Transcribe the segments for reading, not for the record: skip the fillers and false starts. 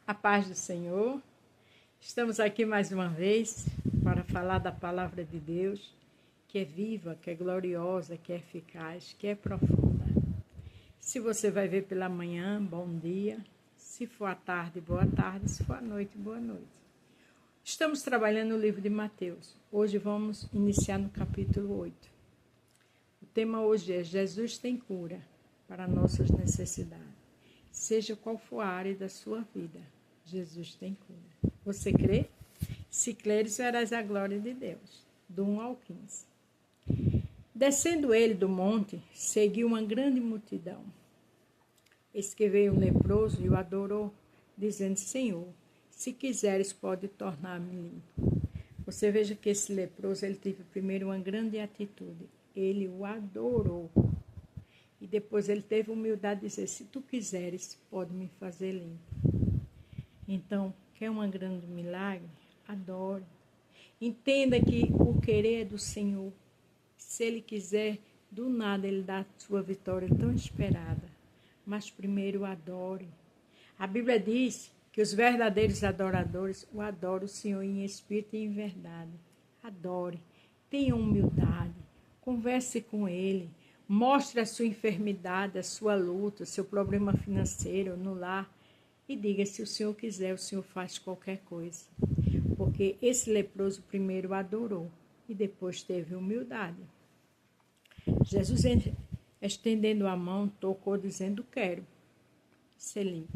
A paz do Senhor. Estamos aqui mais uma vez para falar da palavra de Deus, que é viva, que é gloriosa, que é eficaz, que é profunda. Se você vai ver pela manhã, bom dia. Se for à tarde, boa tarde. Se for à noite, boa noite. Estamos trabalhando no livro de Mateus. Hoje vamos iniciar no capítulo 8. O tema hoje é Jesus tem cura para nossas necessidades. Seja qual for a área da sua vida, Jesus tem cura. Você crê? Se creres, verás a glória de Deus. Do 1 ao 15. Descendo ele do monte, seguiu uma grande multidão. Eis que veio um leproso e o adorou, dizendo: Senhor, se quiseres, pode tornar-me limpo. Você veja que esse leproso, ele teve primeiro uma grande atitude. Ele o adorou. E depois ele teve humildade de dizer: se tu quiseres, pode me fazer limpo. Então, quer um grande milagre? Adore. Entenda que o querer é do Senhor. Se Ele quiser, do nada Ele dá a sua vitória tão esperada. Mas primeiro adore. A Bíblia diz que os verdadeiros adoradores o adoram o Senhor em espírito e em verdade. Adore. Tenha humildade. Converse com Ele. Mostre a sua enfermidade, a sua luta, o seu problema financeiro no lar. E diga: se o Senhor quiser, o Senhor faz qualquer coisa. Porque esse leproso primeiro adorou e depois teve humildade. Jesus, estendendo a mão, tocou, dizendo: quero ser limpo.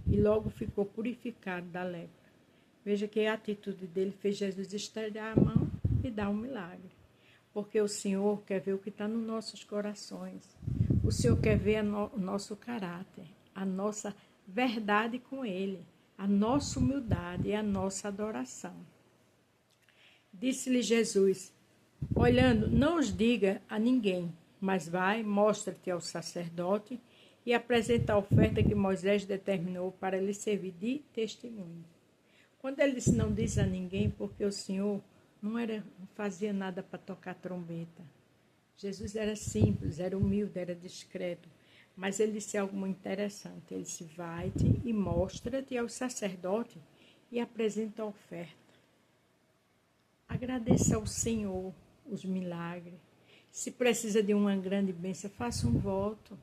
E logo ficou purificado da lepra. Veja que a atitude dele fez Jesus estender a mão e dar um milagre. Porque o Senhor quer ver o que está nos nossos corações. O Senhor quer ver o nosso caráter, a nossa verdade com Ele, a nossa humildade e a nossa adoração. Disse-lhe Jesus, olhando: não os diga a ninguém, mas vai, mostra-te ao sacerdote e apresenta a oferta que Moisés determinou para lhe servir de testemunho. Quando ele disse não diz a ninguém, porque o Senhor não fazia nada para tocar trombeta. Jesus era simples, era humilde, era discreto. Mas ele disse algo muito interessante. Ele disse: vai-te e mostra-te ao sacerdote e apresenta a oferta. Agradeça ao Senhor os milagres. Se precisa de uma grande bênção, faça um voto.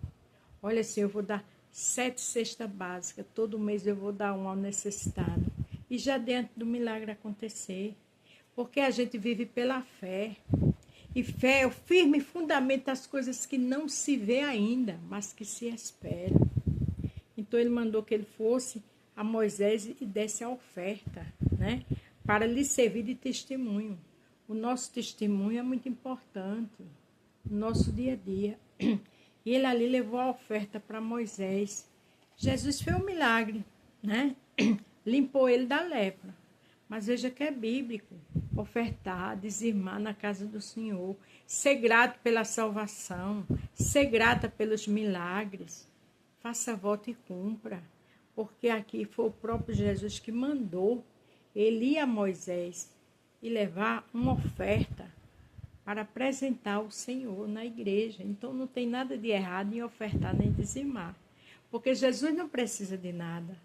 Olha, Senhor, eu vou dar 7 cestas básicas. Todo mês eu vou dar um ao necessitado. E já diante do milagre acontecer. Porque a gente vive pela fé. E fé é o firme fundamento das coisas que não se vê ainda, mas que se espera. Então ele mandou que ele fosse a Moisés e desse a oferta, né? Para lhe servir de testemunho. O nosso testemunho é muito importante no nosso dia a dia. E ele ali levou a oferta para Moisés. Jesus fez um milagre, né? Limpou ele da lepra. Mas veja que é bíblico. Ofertar, dizimar na casa do Senhor, ser grato pela salvação, ser grata pelos milagres. Faça voto e cumpra, porque aqui foi o próprio Jesus que mandou ele ir a Moisés e levar uma oferta para apresentar o Senhor na igreja. Então não tem nada de errado em ofertar nem dizimar, porque Jesus não precisa de nada,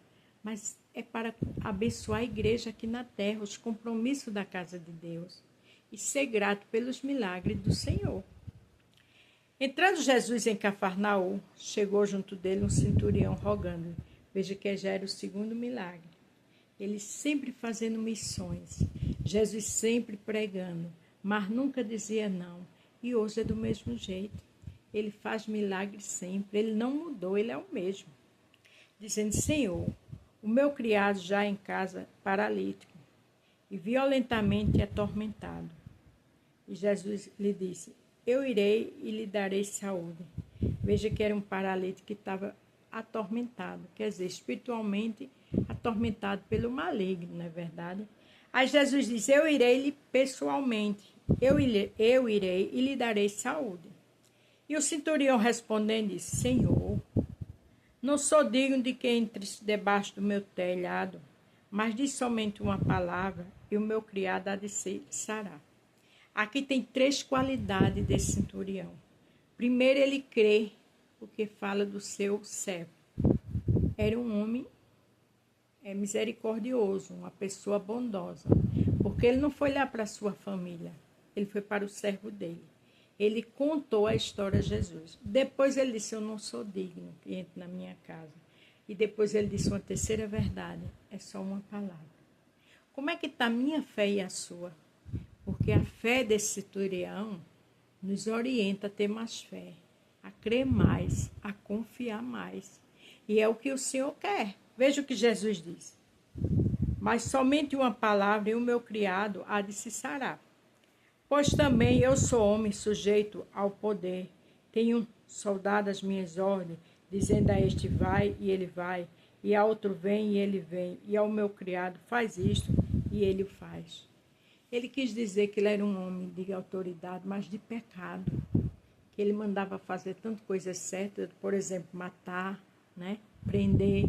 mas é para abençoar a igreja aqui na terra, os compromissos da casa de Deus, e ser grato pelos milagres do Senhor. Entrando Jesus em Cafarnaum, chegou junto dele um centurião rogando. Veja que já era o segundo milagre. Ele sempre fazendo missões, Jesus sempre pregando, mas nunca dizia não. E hoje é do mesmo jeito. Ele faz milagres sempre, ele não mudou, ele é o mesmo. Dizendo: Senhor, o meu criado já em casa paralítico e violentamente atormentado. E Jesus lhe disse: eu irei e lhe darei saúde. Veja que era um paralítico que estava atormentado, quer dizer, espiritualmente atormentado pelo maligno, não é verdade? Aí Jesus disse: eu irei pessoalmente, eu irei e lhe darei saúde. E o centurião respondendo disse: Senhor, não sou digno de que entres debaixo do meu telhado, mas diz somente uma palavra e o meu criado há de ser sará. Aqui tem 3 qualidades desse centurião. Primeiro, ele crê, porque fala do seu servo. Era um homem misericordioso, uma pessoa bondosa. Porque ele não foi lá para a sua família, ele foi para o servo dele. Ele contou a história a Jesus. Depois ele disse, eu não sou digno que entre na minha casa. E depois ele disse uma terceira verdade, é só uma palavra. Como é que está a minha fé e a sua? Porque a fé desse centurião nos orienta a ter mais fé, a crer mais, a confiar mais. E é o que o Senhor quer. Veja o que Jesus diz. Mas somente uma palavra e o meu criado há de se sarar. Pois também eu sou homem sujeito ao poder. Tenho soldado às minhas ordens, dizendo a este vai e ele vai, e a outro vem e ele vem, e ao meu criado faz isto e ele o faz. Ele quis dizer que ele era um homem de autoridade, mas de pecado. Que ele mandava fazer tantas coisas certas, por exemplo, matar, né? Prender.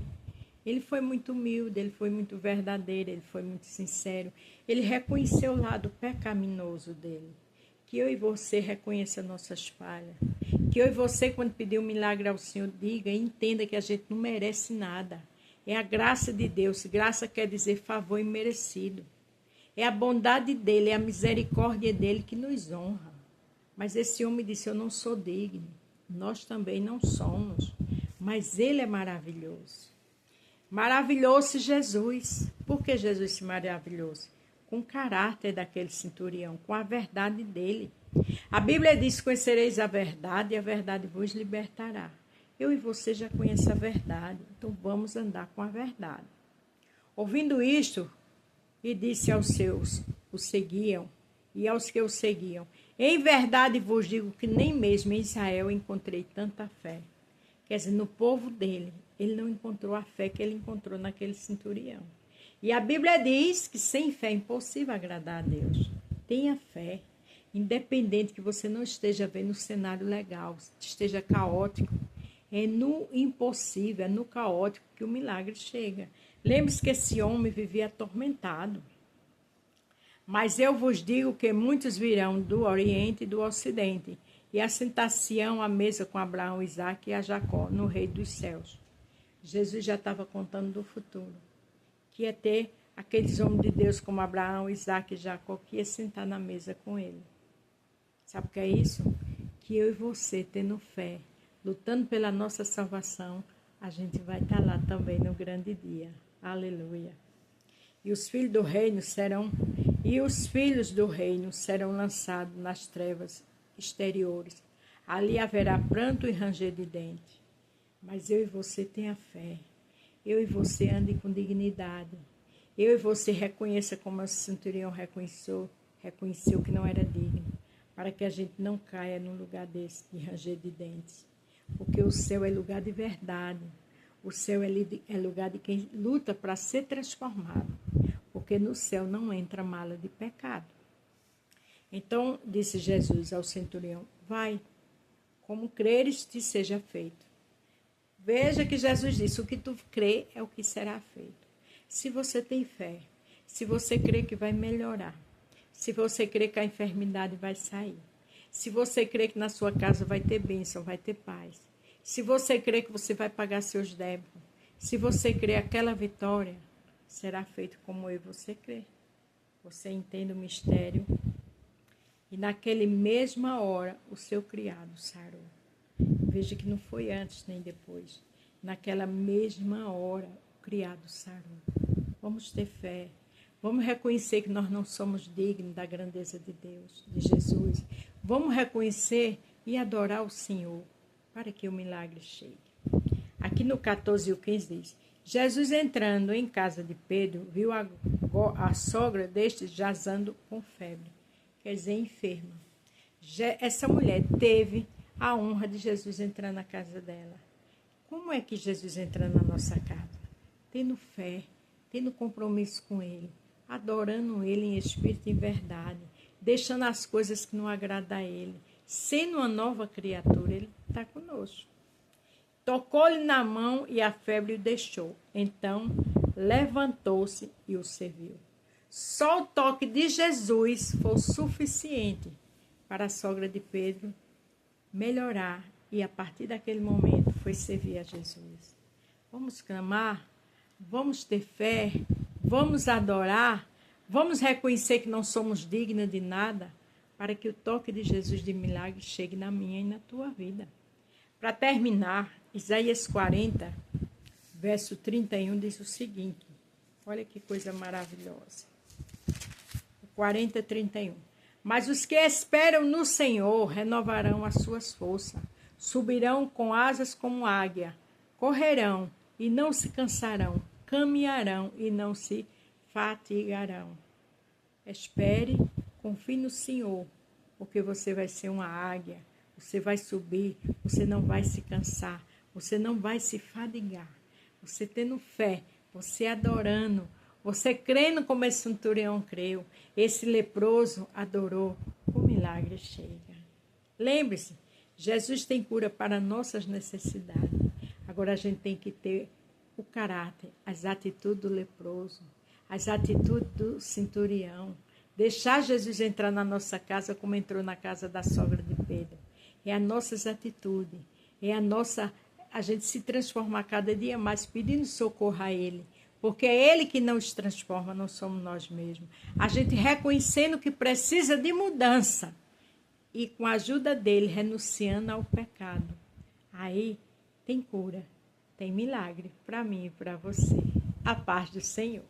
Ele foi muito humilde, ele foi muito verdadeiro, ele foi muito sincero. Ele reconheceu o lado pecaminoso dele. Que eu e você reconheça nossas falhas. Que eu e você, quando pedir um milagre ao Senhor, diga e entenda que a gente não merece nada. É a graça de Deus. Graça quer dizer favor imerecido. É a bondade dele, é a misericórdia dele que nos honra. Mas esse homem disse, eu não sou digno. Nós também não somos. Mas ele é maravilhoso. Maravilhou-se Jesus. Por que Jesus se maravilhou-se? Com o caráter daquele centurião, com a verdade dele. A Bíblia diz, conhecereis a verdade e a verdade vos libertará. Eu e você já conhecem a verdade, então vamos andar com a verdade. Ouvindo isto, e disse aos seus, o seguiam, e aos que o seguiam, em verdade vos digo que nem mesmo em Israel encontrei tanta fé. Quer dizer, no povo dele, ele não encontrou a fé que ele encontrou naquele centurião. E a Bíblia diz que sem fé é impossível agradar a Deus. Tenha fé, independente que você não esteja vendo um cenário legal, esteja caótico. É no impossível, é no caótico que o milagre chega. Lembre-se que esse homem vivia atormentado. Mas eu vos digo que muitos virão do Oriente e do Ocidente, e assentar-se-ão à mesa com Abraão, Isaque e a Jacó, no reino dos céus. Jesus já estava contando do futuro, que ia ter aqueles homens de Deus como Abraão, Isaque e Jacó, que ia sentar na mesa com ele. Sabe o que é isso? Que eu e você, tendo fé, lutando pela nossa salvação, a gente vai estar lá também no grande dia. Aleluia. E os filhos do reino serão lançados nas trevas exteriores. Ali haverá pranto e ranger de dentes. Mas eu e você tenha fé. Eu e você ande com dignidade. Eu e você reconheça como o centurião reconheceu que não era digno. Para que a gente não caia num lugar desse de ranger de dentes. Porque o céu é lugar de verdade. O céu é lugar de quem luta para ser transformado. Porque no céu não entra mala de pecado. Então, disse Jesus ao centurião, vai, como creres te seja feito. Veja que Jesus disse, o que tu crê é o que será feito. Se você tem fé, se você crê que vai melhorar, se você crê que a enfermidade vai sair, se você crê que na sua casa vai ter bênção, vai ter paz, se você crê que você vai pagar seus débitos, se você crê aquela vitória, será feito como eu e você crê. Você entende o mistério? E naquela mesma hora, o seu criado sarou. Veja que não foi antes nem depois. Naquela mesma hora, o criado sarou. Vamos ter fé. Vamos reconhecer que nós não somos dignos da grandeza de Deus, de Jesus. Vamos reconhecer e adorar o Senhor para que o milagre chegue. Aqui no 14 e o 15 diz, Jesus entrando em casa de Pedro, viu a sogra deste jazando com febre, quer dizer, enferma. Essa mulher teve a honra de Jesus entrar na casa dela. Como é que Jesus entra na nossa casa? Tendo fé, tendo compromisso com Ele, adorando Ele em espírito e em verdade, deixando as coisas que não agradam a Ele, sendo uma nova criatura, Ele está conosco. Tocou-lhe na mão e a febre o deixou. Então, levantou-se e o serviu. Só o toque de Jesus foi o suficiente para a sogra de Pedro melhorar. E a partir daquele momento foi servir a Jesus. Vamos clamar, vamos ter fé, vamos adorar, vamos reconhecer que não somos dignas de nada, para que o toque de Jesus de milagre chegue na minha e na tua vida. Para terminar, Isaías 40, verso 31 diz o seguinte, olha que coisa maravilhosa. 40, 31. Mas os que esperam no Senhor renovarão as suas forças, subirão com asas como águia, correrão e não se cansarão, caminharão e não se fatigarão. Espere, confie no Senhor, porque você vai ser uma águia, você vai subir, você não vai se cansar, você não vai se fadigar. Você tendo fé, você adorando, você crendo como esse centurião creu, esse leproso adorou, o milagre chega. Lembre-se, Jesus tem cura para nossas necessidades. Agora a gente tem que ter o caráter, as atitudes do leproso, as atitudes do centurião. Deixar Jesus entrar na nossa casa como entrou na casa da sogra de Pedro. É as nossas atitudes, é a gente se transformar cada dia mais pedindo socorro a Ele. Porque é Ele que nos transforma, não somos nós mesmos. A gente reconhecendo que precisa de mudança e com a ajuda dEle renunciando ao pecado. Aí tem cura, tem milagre para mim e para você. A paz do Senhor.